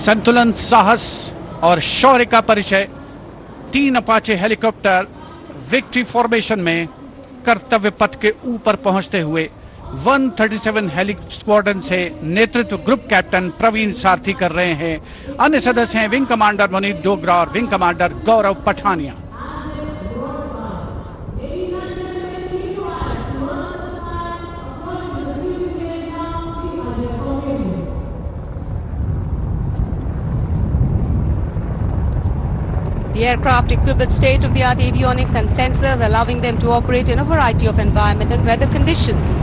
संतुलन, साहस और शौर्य का परिचय 3 अपाचे हेलीकॉप्टर विक्ट्री फॉर्मेशन में कर्तव्य पथ के ऊपर पहुंचते हुए 137 हेली स्क्वाड्रन से नेतृत्व ग्रुप कैप्टन प्रवीण सारथी कर रहे हैं। अन्य सदस्य हैं विंग कमांडर मुनीब डोगरा और wing commander Gaurav Pathania. The aircraft equipped with state-of-the-art avionics and sensors, allowing them to operate in a variety of environment and weather conditions.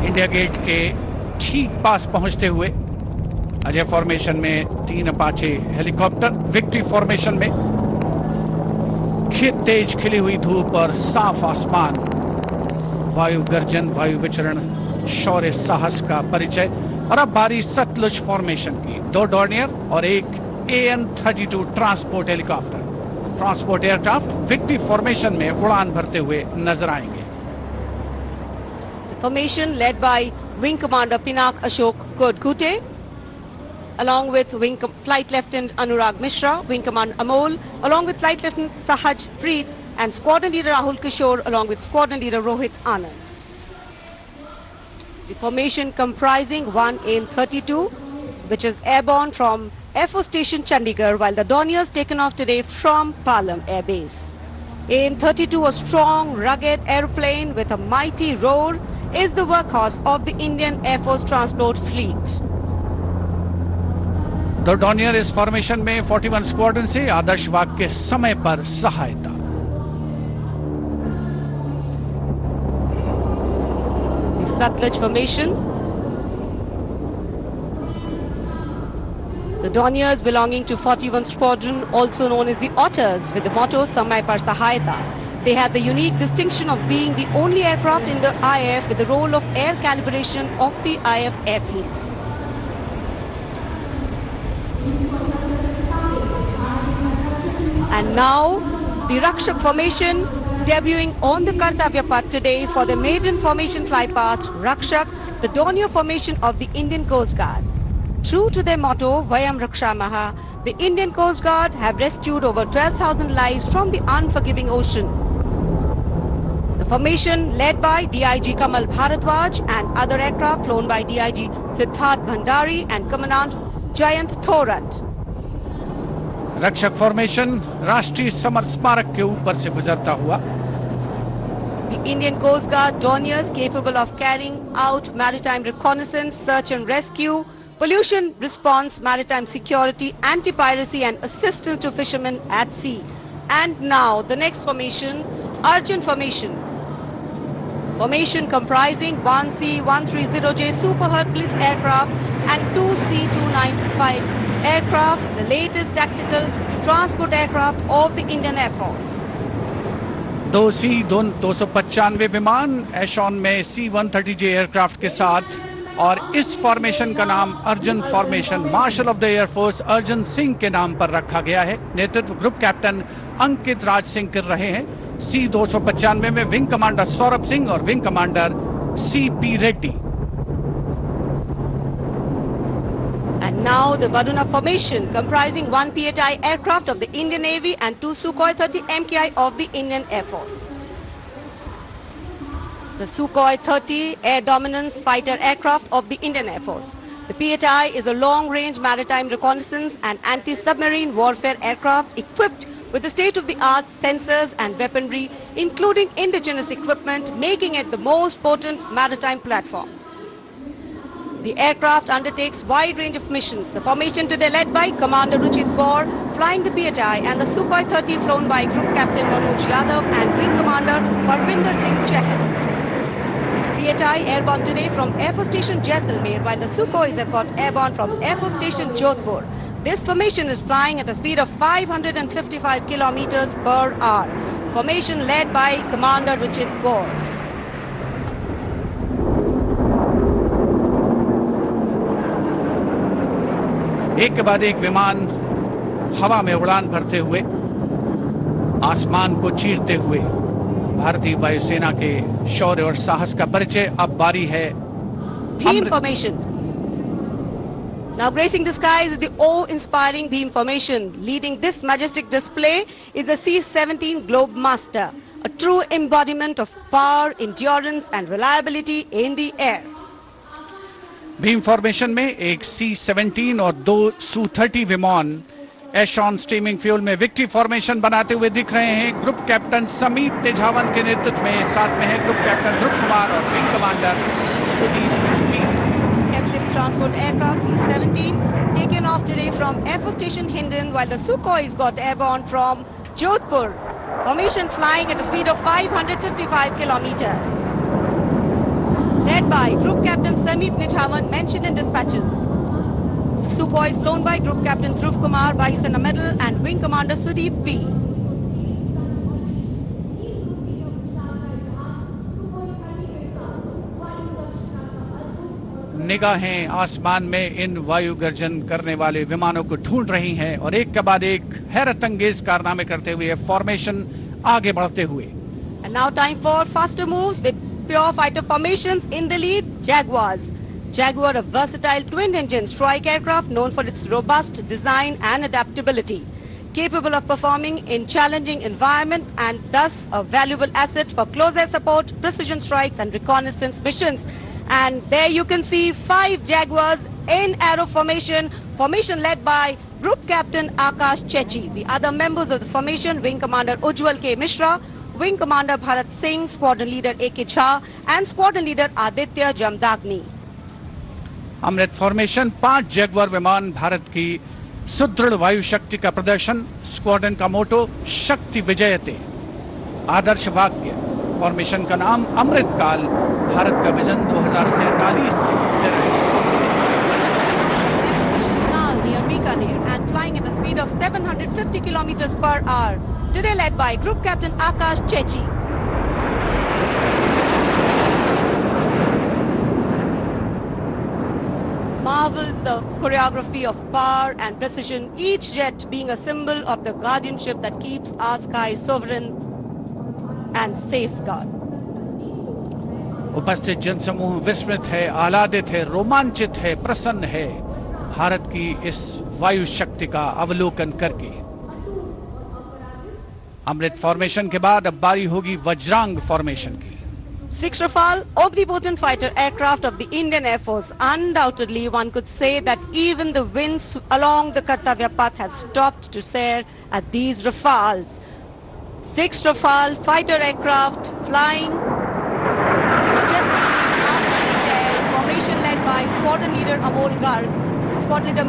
India Gate के ठीक पास पहुंचते हुए अजय फॉर्मेशन में 3 अपाचे हेलीकॉप्टर विक्ट्री फॉर्मेशन में तेज खिली हुई धूप और साफ आसमान, वायु गर्जन, वायु विचरण, शौर्य साहस का परिचय। और अब बारी सतलुज फॉर्मेशन की। 2 डॉर्नियर और एक AN-32 transport helicopter, transport aircraft victory formation में उड़ान भरते हुए नजर आएंगे। The formation led by Wing Commander Pinak Ashok Kodkute, along with Flight Lieutenant Anurag Mishra, Wing Commander Amol, along with Flight Lieutenant Sahaj Preet, and Squadron Leader Rahul Kishore, along with Squadron Leader Rohit Anand. The formation comprising one AN-32, which is airborne from Air Force Station Chandigarh, while the Dorniers taken off today from Palam Air Base. AN-32, a strong, rugged aeroplane with a mighty roar, is the workhorse of the Indian Air Force transport fleet. दो Dornier इस formation में 41 squadron से आदर्श वाक के समय पर सहायता। The Satluj formation. The Dorniers belonging to 41 Squadron, also known as the Otters, with the motto Samay Par Sahayata. They have the unique distinction of being the only aircraft in the IAF with the role of air calibration of the IAF airfields. And now, the Rakshak formation debuting on the Kartavya Path today for the maiden formation flypast, Rakshak, the Dornier formation of the Indian Coast Guard. True to their motto, Vayam Rakshamaha, the Indian Coast Guard have rescued over 12,000 lives from the unforgiving ocean. The formation led by DIG Kamal Bharadwaj and other aircraft flown by DIG Siddharth Bhandari and Commandant Jayant Thorat. रक्षक formation राष्ट्रीय summer स्मारक के ऊपर से गुजरता हुआ। The Indian Coast Guard Dorniers capable of carrying out maritime reconnaissance, search and rescue, pollution response, maritime security, anti-piracy and assistance to fishermen at sea. And now the next formation, Arjun formation. Formation comprising 1 C-130J Super Hercules aircraft and 2 C-295 aircraft, the latest tactical transport aircraft of the Indian Air Force. 2 C-295 विमान एशॉन में C-130J aircraft के साथ, और इस formation का नाम Arjun formation marshal of the air force Arjun Singh के नाम पर रखा गया है। नेतृत्व ग्रुप कैप्टन अंकित राज सिंह कर रहे हैं। C-295 में विंग कमांडर सौरभ सिंह और wing commander CP Reddy. And now the Varuna formation comprising 1 PHI aircraft of the Indian Navy and 2 Sukhoi 30 MKI of the Indian Air Force. The Sukhoi 30 air dominance fighter aircraft of the Indian Air Force. The PHI is a long-range maritime reconnaissance and anti-submarine warfare aircraft equipped with the state-of-the-art sensors and weaponry, including indigenous equipment, making it the most potent maritime platform. The aircraft undertakes wide range of missions. The formation today led by Commander Ruchit Kaur, flying the PHI, and the Sukhoi 30 flown by Group Captain Manoj Yadav and Wing Commander Parvinder Singh Chahal. PHI airborne today from Air Force Station Jaisalmer, while the Sukhoi is airborne from Air Force Station Jodhpur. This formation is flying at a speed of 555 kilometers per hour. Formation led by Commander Ruchit Kaur. एक के बाद एक विमान हवा में उड़ान भरते हुए, आसमान को चीरते हुए भारतीय वायुसेना के शौर्य और साहस का परिचय। अब बारी है Beam formation. Now gracing the skies is the awe-inspiring beam formation. Leading this majestic display is the C-17 Globemaster, a true embodiment of power, endurance and reliability in the air. Beam formation में एक C-17 और 2 Su-30 विमान एशॉन steaming fuel में victory formation बनाते हुए दिख रहे हैं। ग्रुप कैप्टन समीप तेजावन के नेतृत्व में, साथ में है ग्रुप कैप्टन ध्रुव कुमार और wing commander Sudeep P. Heavy transport aircraft C-17 taken off today from Air Force Station Hindon, while the Sukhois got airborne from Jodhpur. Formation flying at a speed of 555 kilometers. Led by Group Captain Sameep Nithawan, mentioned in dispatches. Sukhois flown by Group Captain Dhruv Kumar, Vayusena Medal, and Wing Commander Sudeep P. निगाहें आसमान में इन वायु गर्जन करने वाले विमानों को ढूंढ रही हैं और एक के बाद एक हैरत अंगेज कारनामे करते हुए फॉर्मेशन आगे बढ़ते हुए। And now time for faster moves with pure fighter formations. In the lead, Jaguars. Jaguar, a versatile twin-engine strike aircraft known for its robust design and adaptability, capable of performing in challenging environment and thus a valuable asset for close air support, precision strikes and reconnaissance missions. And there you can see 5 Jaguars in arrow formation, formation led by Group Captain Akash Chechi. The other members of the formation, Wing Commander Ujjwal K. Mishra, Wing Commander Bharat Singh, Squadron Leader A.K. Jha and Squadron Leader Aditya Jamdagni. Amrit formation 5 Jaguar विमान, भारत की सुदृढ़ वायु शक्ति का प्रदर्शन। Squadron का मोटो शक्ति विजयते, आदर्श वाक्य। फॉर्मेशन का नाम अमृत काल, भारत का विजन 2047 से near Bikaner and flying at a speed of 750 kilometers per hour. Today led by Group Captain Akash Chechi. Marvel the choreography of power and precision, each jet being a symbol of the guardianship that keeps our sky sovereign and safeguard. उपस्थित जनसमूह विस्मित है, आह्लादित है, रोमांचित है, प्रसन्न है भारत की इस वायु शक्ति का अवलोकन करके। अमृत फॉर्मेशन के बाद अब बारी होगी वज्रांग फॉर्मेशन की। 6 Rafale, omnipotent fighter aircraft of the Indian Air Force. Undoubtedly, one could say that even the winds along the Kartavya path have stopped to stare at these Rafales. 6 Rafale fighter aircraft flying majestically up in the air. Formation led by Squadron Leader Amol Garg, Squadron Leader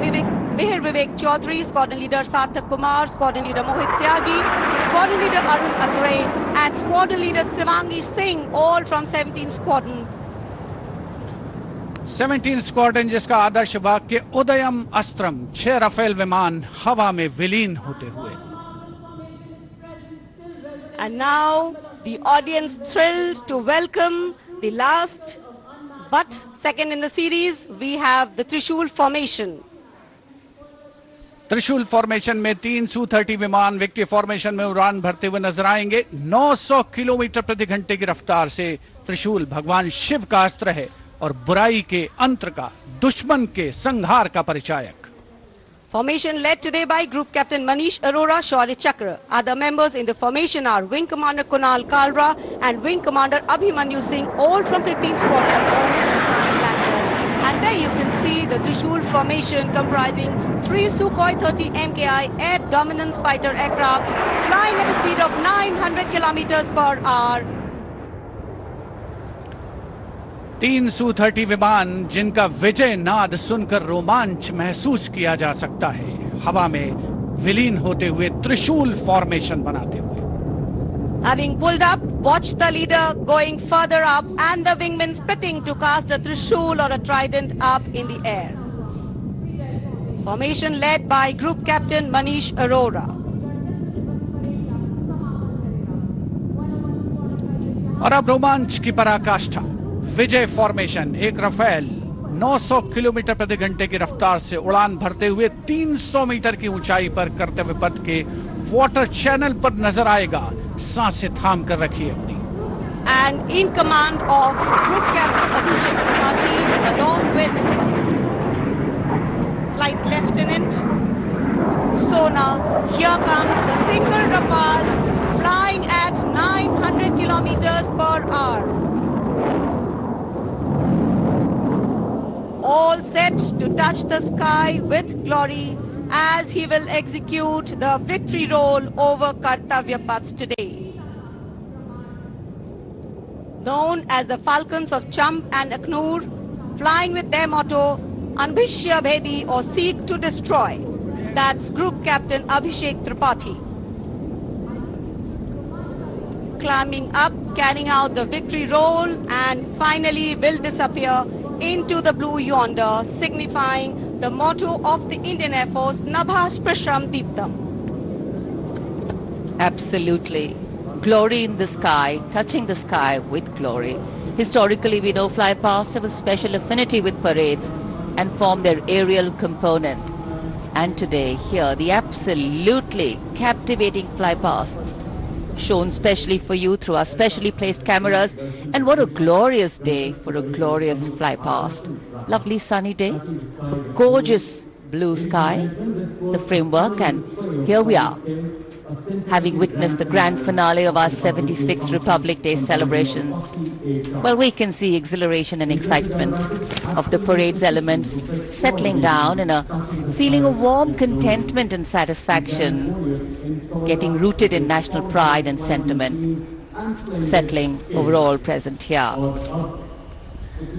Mihir Vivek Chaudhary, Squadron Leader Sarthak Kumar, Squadron Leader Mohit Tyagi, Squadron Leader Arun Atre, and Squadron Leader Shivangi Singh, all from 17 Squadron. 17 squadron, जिसका आदर्श वाक्य उदयम अस्त्रम, 6 Rafale विमान हवा में विलीन होते हुए। And now the audience thrilled to welcome the last but second in the series. We have the Trishul formation. त्रिशूल formation में 3 Su-30 विमान विक्ट्री फॉर्मेशन में उड़ान भरते हुए नजर आएंगे। 900 किलोमीटर प्रति घंटे की रफ्तार से त्रिशूल भगवान शिव का अस्त्र है और बुराई के अंतर का, दुश्मन के संहार का परिचायक। Formation led today by Group Captain Manish Arora, Shaurya Chakra. Other members in the formation are Wing Commander Kunal Kalra and Wing Commander Abhimanyu Singh, all from 15 Squadron, all from Lancers. And there you can see the Trishul formation comprising 3 Sukhoi 30 MKI air dominance fighter aircraft flying at a speed of 900 kilometers per hour. 3 Su-30 विमान, जिनका विजय नाद सुनकर रोमांच महसूस किया जा सकता है, हवा में विलीन होते हुए त्रिशूल फॉर्मेशन बनाते हुए। Having pulled up, watch the leader going further up and the wingmen spitting to cast a trishul or a trident up in the air. Formation led by Group Captain Manish Arora. और अब रोमांच की पराकाष्ठा, विजय formation. एक Rafale 900 kilometre प्रति घंटे की रफ्तार से उड़ान भरते हुए 300 मीटर की ऊंचाई पर कर्तव्य पथ के वाटर चैनल पर नजर आएगा। सांसें थाम कर रखिए अपनी। And in command of Group Captain Abhishek Tripathi, along with Flight Lieutenant Sona, here comes the single Rafale flying at 900 kilometers per hour. All set to touch the sky with glory as he will execute the victory roll over Kartavya Path today. Known as the Falcons of Champ and Akhnur, flying with their motto, Anbhishya Bhedi or Seek to Destroy. That's Group Captain Abhishek Tripathi. Climbing up, carrying out the victory roll, and finally will disappear into the blue yonder, signifying the motto of the Indian Air Force, Nabha Sprisham Deeptam. Absolutely. Glory in the sky, touching the sky with glory. Historically, we know fly past have a special affinity with parades and form their aerial component. And today, here, the absolutely captivating fly pasts shown specially for you through our specially placed cameras. And what a glorious day for a glorious fly past. Lovely sunny day, a gorgeous blue sky, the framework, and here we are, having witnessed the grand finale of our 76th Republic Day celebrations. Well, we can see exhilaration and excitement of the parade's elements settling down in a feeling of warm contentment and satisfaction, getting rooted in national pride and sentiment, settling overall present here.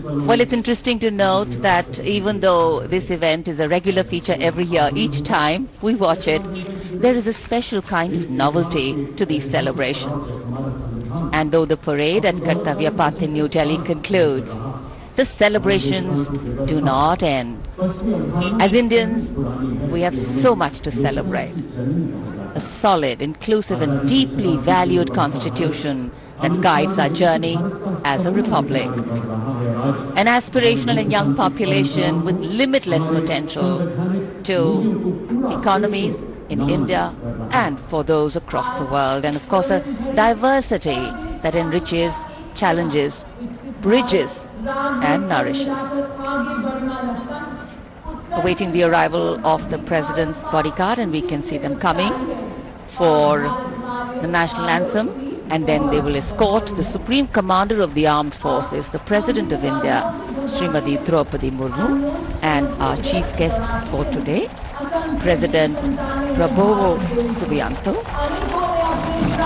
Well, it's interesting to note that even though this event is a regular feature every year, each time we watch it, there is a special kind of novelty to these celebrations. And though the parade at Kartavya Path in New Delhi concludes, the celebrations do not end. As Indians, we have so much to celebrate. A solid, inclusive and deeply valued constitution that guides our journey as a republic. An aspirational and young population with limitless potential to economies in India and for those across the world. And of course, a diversity that enriches, challenges, bridges and nourishes. Awaiting the arrival of the President's bodyguard, and we can see them coming for the national anthem. And then they will escort the Supreme Commander of the Armed Forces, the President of India, Srimati Draupadi Murmu, and our chief guest for today, President Prabowo Subianto,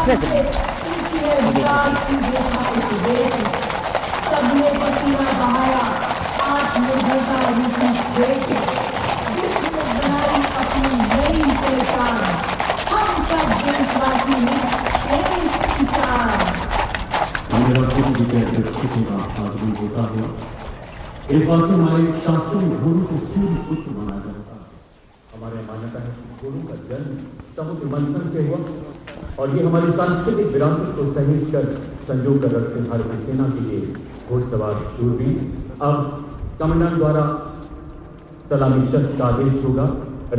President राष्ट्रपति की अध्यक्षता का आगमन होता है। इस बात से हमारे शास्त्रों में घोड़ों को सूर्य पुत्र माना जाता है। हमारे मान्यता है कि घोड़ों का जन्म समुद्र मंथन से हुआ और ये हमारी सांस्कृतिक विरासत को सहेज कर संजो कर रखते भारतीय सेना के लिए घोड़सवार शूरवीर। अब कमांडेंट द्वारा सलामी शस्त्र का आदेश होगा,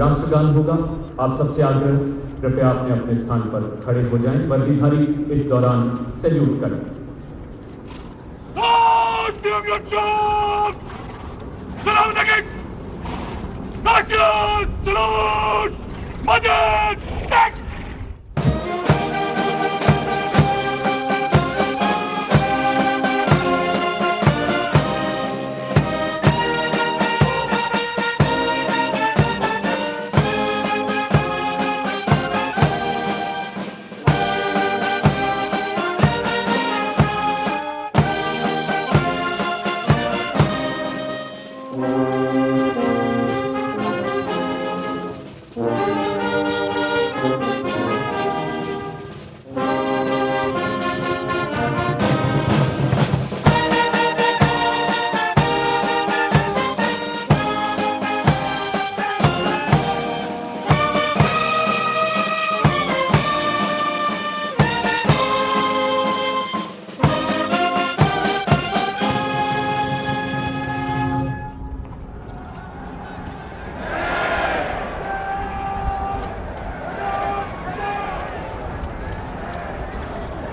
राष्ट्रगान होगा। आप सबसे आग्रह, कृपया अपने अपने स्थान पर खड़े हो जाएं। वर्दीधारी इस दौरान सैल्यूट करें। सलाम लगें, सलूट, मदद,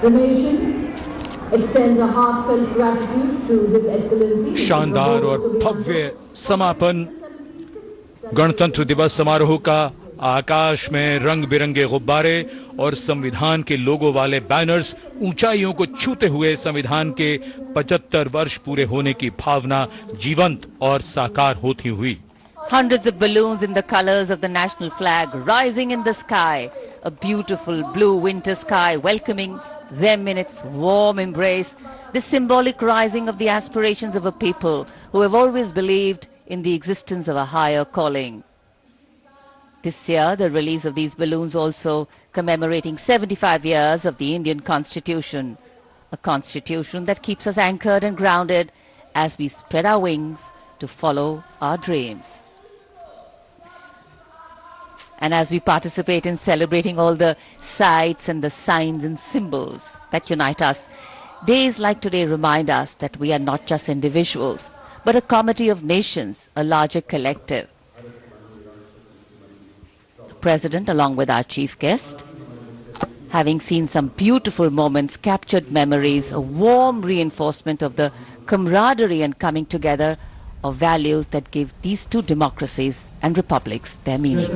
The nation extends a heartfelt gratitude to His Excellency. शानदार और भव्य समापन गणतंत्र दिवस समारोह का। आकाश में रंग बिरंगे गुब्बारे और संविधान के लोगो वाले बैनर्स ऊंचाइयों को छूते हुए संविधान के 75 वर्ष पूरे होने की भावना जीवंत और साकार होती हुई। Hundreds of balloons in the colors of the national flag rising in the sky, a beautiful blue winter sky welcoming them in its warm embrace, the symbolic rising of the aspirations of a people who have always believed in the existence of a higher calling. This year, the release of these balloons also commemorating 75 years of the Indian Constitution, a constitution that keeps us anchored and grounded as we spread our wings to follow our dreams. And as we participate in celebrating all the sights and the signs and symbols that unite us, days like today remind us that we are not just individuals, but a comity of nations, a larger collective. The President, along with our chief guest, having seen some beautiful moments, captured memories, a warm reinforcement of the camaraderie and coming together of values that give these two democracies and republics their meaning.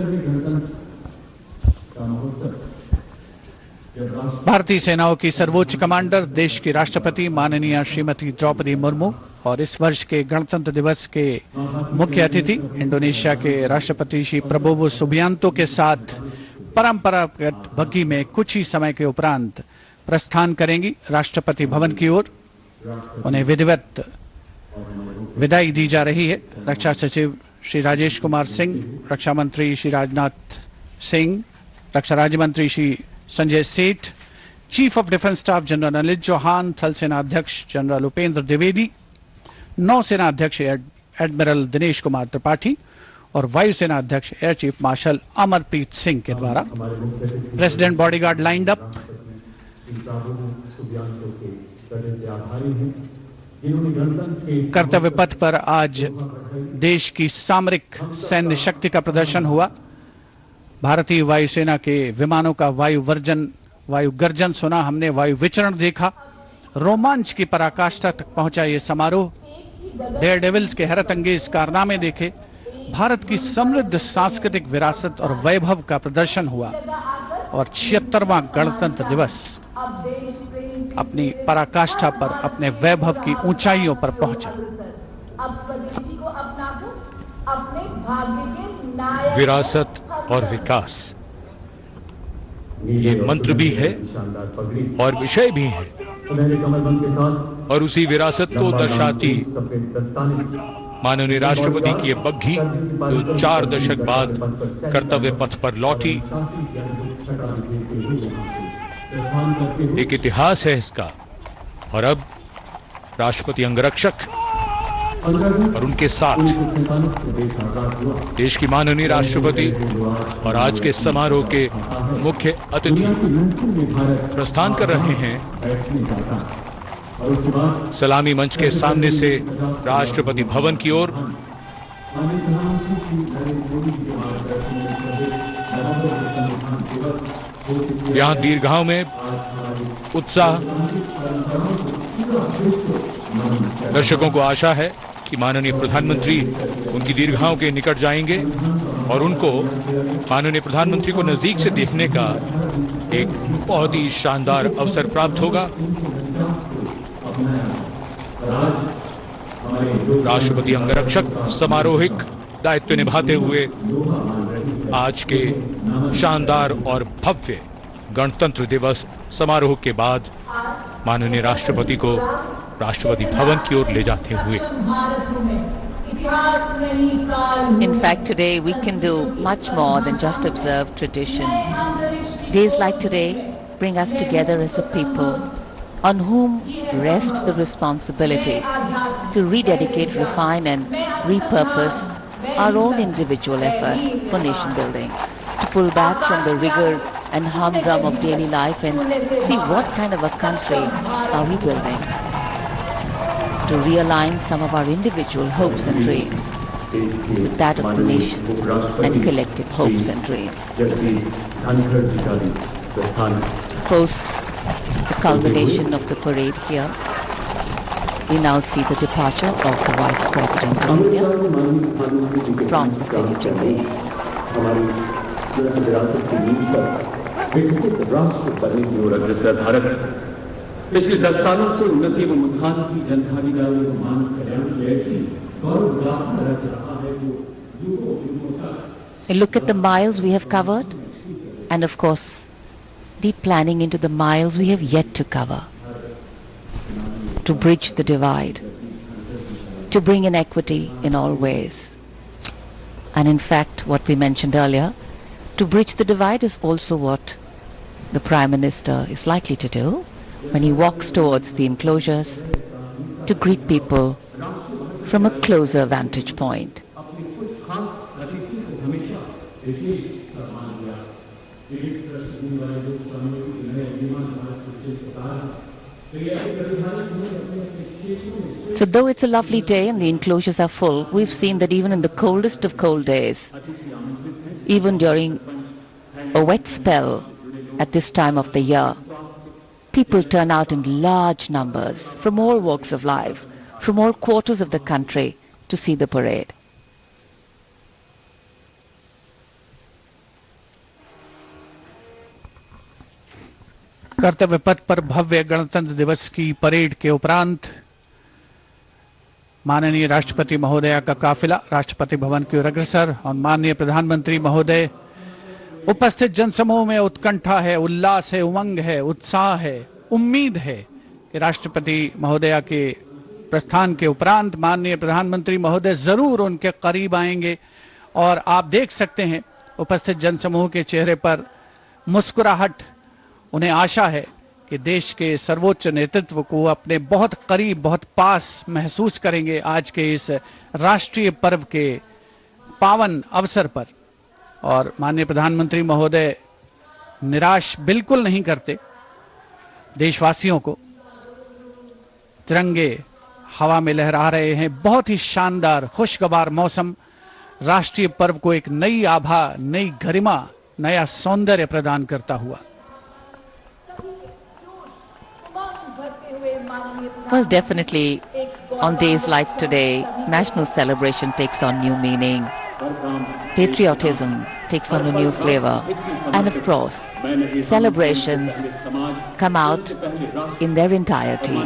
भारतीय सेनाओं की सर्वोच्च commander, देश की राष्ट्रपति माननीय श्रीमती द्रौपदी मुर्मू और इस वर्ष के गणतंत्र दिवस के मुख्य अतिथि इंडोनेशिया के राष्ट्रपति श्री प्रबोवो सुबियांतो के साथ परंपरागत बग्घी में कुछ ही समय के उपरांत प्रस्थान करेंगी राष्ट्रपति भवन की ओर। उन्हें विधिवत विदाई दी जा रही है। रक्षा सचिव श्री राजेश कुमार सिंह, रक्षा मंत्री श्री राजनाथ सिंह, रक्षा राज्य मंत्री Shri Sanjay Seth, chief of defence staff general Anil Chauhan, थल सेना अध्यक्ष जनरल उपेंद्र द्विवेदी, नौसेना अध्यक्ष एडमिरल दिनेश कुमार त्रिपाठी और वायुसेना अध्यक्ष air chief marshal Amarpreet Singh के द्वारा प्रेसिडेंट बॉडीगार्ड लाइंड अप। कर्तव्य पथ पर आज देश की सामरिक सैन्य शक्ति का प्रदर्शन हुआ। भारतीय वायुसेना के विमानों का वायु गर्जन सुना हमने, वायु विचरण देखा। रोमांच की पराकाष्ठा तक पहुंचा ये समारोह। डेयर डेविल्स के हैरत अंगेज कारनामे देखे। भारत की समृद्ध सांस्कृतिक विरासत और वैभव का प्रदर्शन हुआ और 76वां गणतंत्र दिवस अपनी पराकाष्ठा पर, अपने वैभव की ऊंचाइयों पर पहुंचा। विरासत और विकास, ये मंत्र भी है और विषय भी है, और उसी विरासत को दर्शाती माननीय राष्ट्रपति की ये बग्घी जो 4 दशक बाद कर्तव्य पथ पर लौटी, एक इतिहास है इसका। और अब राष्ट्रपति अंगरक्षक और उनके साथ देश की माननीय राष्ट्रपति और आज के समारोह के मुख्य अतिथि प्रस्थान कर रहे हैं। सलामी मंच के सामने से राष्ट्रपति भवन की ओर। यहां दीर्घाओं में उत्साह। दर्शकों को आशा है कि माननीय प्रधानमंत्री उनकी दीर्घाओं के निकट जाएंगे और उनको माननीय प्रधानमंत्री को नजदीक से देखने का एक बहुत ही शानदार अवसर प्राप्त होगा। राष्ट्रपति अंगरक्षक समारोहिक दायित्व निभाते हुए आज के शानदार और भव्य गणतंत्र दिवस समारोह के बाद माननीय राष्ट्रपति को राष्ट्रपति भवन की ओर ले जाते हुए। In fact, today we can do much more than just observe tradition. Days like today bring us together as a people on whom rests the responsibility to rededicate, refine and repurpose our own individual efforts for nation building, to pull back from the rigor and humdrum of daily life and see what kind of a country are we building, to realign some of our individual hopes and dreams with that of the nation and collective hopes and dreams. Post the culmination of the parade here. We now see the departure of the Vice President of India from the saluting base. हमारी विरासत की नींव पर विकसित राष्ट्र बनने की ओर अग्रसर भारत पिछले 10 सालों से उन्नति एवं उत्थान की जनभागीदारी व मानव कल्याण की ऐसी गौरव गाथा रच रहा है जो युगों युगों तक. Look at the miles we have covered, and of course, deep planning into the miles we have yet to cover. To bridge the divide, to bring in equity in all ways. And in fact, what we mentioned earlier, to bridge the divide is also what the Prime Minister is likely to do when he walks towards the enclosures to greet people from a closer vantage point. So though it's a lovely day and the enclosures are full, we've seen that even in the coldest of cold days, even during a wet spell at this time of the year, people turn out in large numbers from all walks of life, from all quarters of the country to see the parade. कर्तव्य पथ पर भव्य गणतंत्र दिवस की parade के उपरांत माननीय राष्ट्रपति महोदया का काफिला राष्ट्रपति भवन की ओर अग्रसर और माननीय प्रधानमंत्री महोदय उपस्थित जनसमूह में उत्कंठा है, उल्लास है, उमंग है, उत्साह है, उम्मीद है कि राष्ट्रपति महोदया के प्रस्थान के उपरांत माननीय प्रधानमंत्री महोदय जरूर उनके करीब आएंगे और आप देख सकते हैं उपस्थित जनसमूह के चेहरे पर मुस्कुराहट। उन्हें आशा है कि देश के सर्वोच्च नेतृत्व को अपने बहुत करीब, बहुत पास महसूस करेंगे आज के इस राष्ट्रीय पर्व के पावन अवसर पर। और माननीय प्रधानमंत्री महोदय निराश बिल्कुल नहीं करते देशवासियों को। तिरंगे हवा में लहरा रहे हैं, बहुत ही शानदार खुशगवार मौसम राष्ट्रीय पर्व को एक नई आभा, नई गरिमा, नया सौंदर्य प्रदान करता हुआ। Well, definitely on days like today, national celebration takes on new meaning. Patriotism takes on a new flavor. And of course, celebrations come out in their entirety.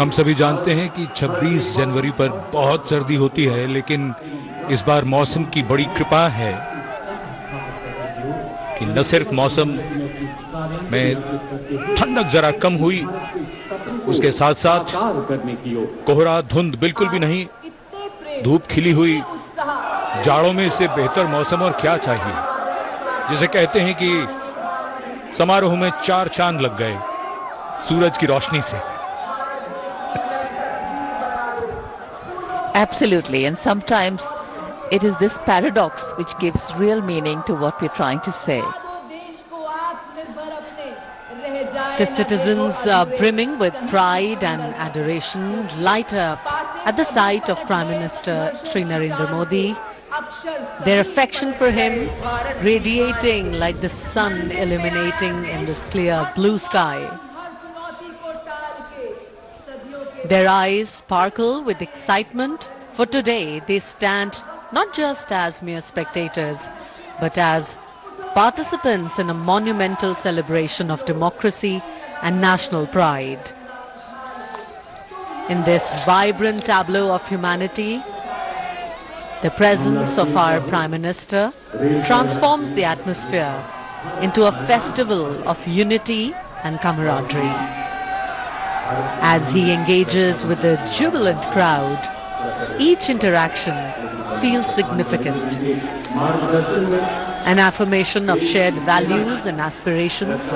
हम सभी जानते हैं कि 26 जनवरी पर बहुत सर्दी होती है, लेकिन इस बार मौसम की बड़ी कृपा है कि न सिर्फ मौसम में ठंडक जरा कम हुई, उसके साथ साथ कोहरा धुंध बिल्कुल भी नहीं, धूप खिली हुई। जाड़ों में इससे बेहतर मौसम और क्या चाहिए। जिसे कहते हैं कि समारोह में 4 चांद लग गए सूरज की रोशनी से। Absolutely, and sometimes it is this paradox which gives real meaning to what we're trying to say. The citizens are brimming with pride and adoration, light up at the sight of Prime Minister Shri Narendra Modi. Their affection for him radiating like the sun illuminating in this clear blue sky. Their eyes sparkle with excitement, for today they stand not just as mere spectators, but as participants in a monumental celebration of democracy and national pride. In this vibrant tableau of humanity, the presence of our Prime Minister transforms the atmosphere into a festival of unity and camaraderie. As he engages with the jubilant crowd, each interaction feels significant. An affirmation of shared values and aspirations,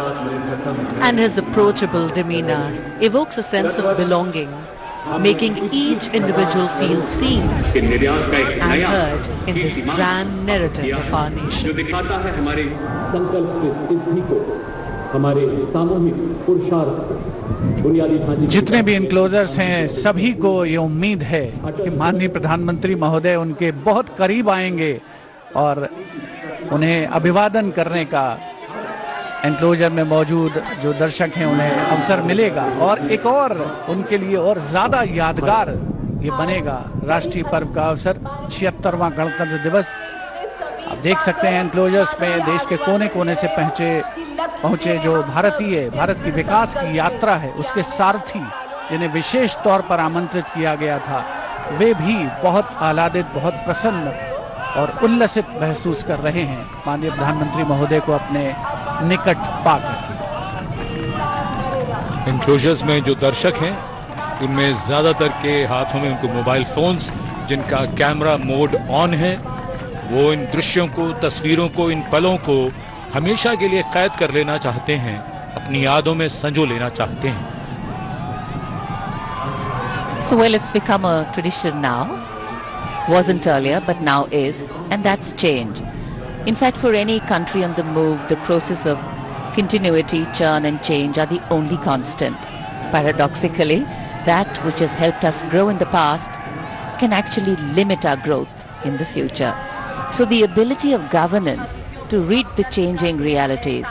and his approachable demeanor evokes a sense of belonging, making each individual feel seen and heard in this grand narrative of our nation. जितने भी enclosures हैं सभी को ये उम्मीद है कि माननीय प्रधानमंत्री महोदय उनके बहुत करीब आएंगे और उन्हें अभिवादन करने का एनक्लोजर में मौजूद जो दर्शक हैं उन्हें अवसर मिलेगा और एक और उनके लिए और ज्यादा यादगार ये बनेगा राष्ट्रीय पर्व का अवसर 76वां गणतंत्र दिवस। आप देख सकते हैं एनक्लोजर्स में देश के कोने कोने से पहुंचे जो भारत की विकास की यात्रा है उसके सारथी जिन्हें विशेष तौर पर आमंत्रित किया गया था, वे भी बहुत आह्लादित, बहुत प्रसन्न और उल्लसित महसूस कर रहे हैं माननीय प्रधानमंत्री महोदय को अपने निकट पाकर। एनक्लोजर्स में जो दर्शक हैं उनमें ज्यादातर के हाथों में उनको मोबाइल फोन्स जिनका कैमरा मोड ऑन है, वो इन दृश्यों को, तस्वीरों को, इन पलों को हमेशा के लिए कैद कर लेना चाहते हैं, अपनी यादों में संजो लेना चाहते हैं। So well, it's become a tradition now. Wasn't earlier, but now is, and that's change. In fact, for any country on the move, the process of continuity, churn and change are the only constant. Paradoxically, that which has helped us grow in the past can actually limit our growth in the future. So the ability of governance to read the changing realities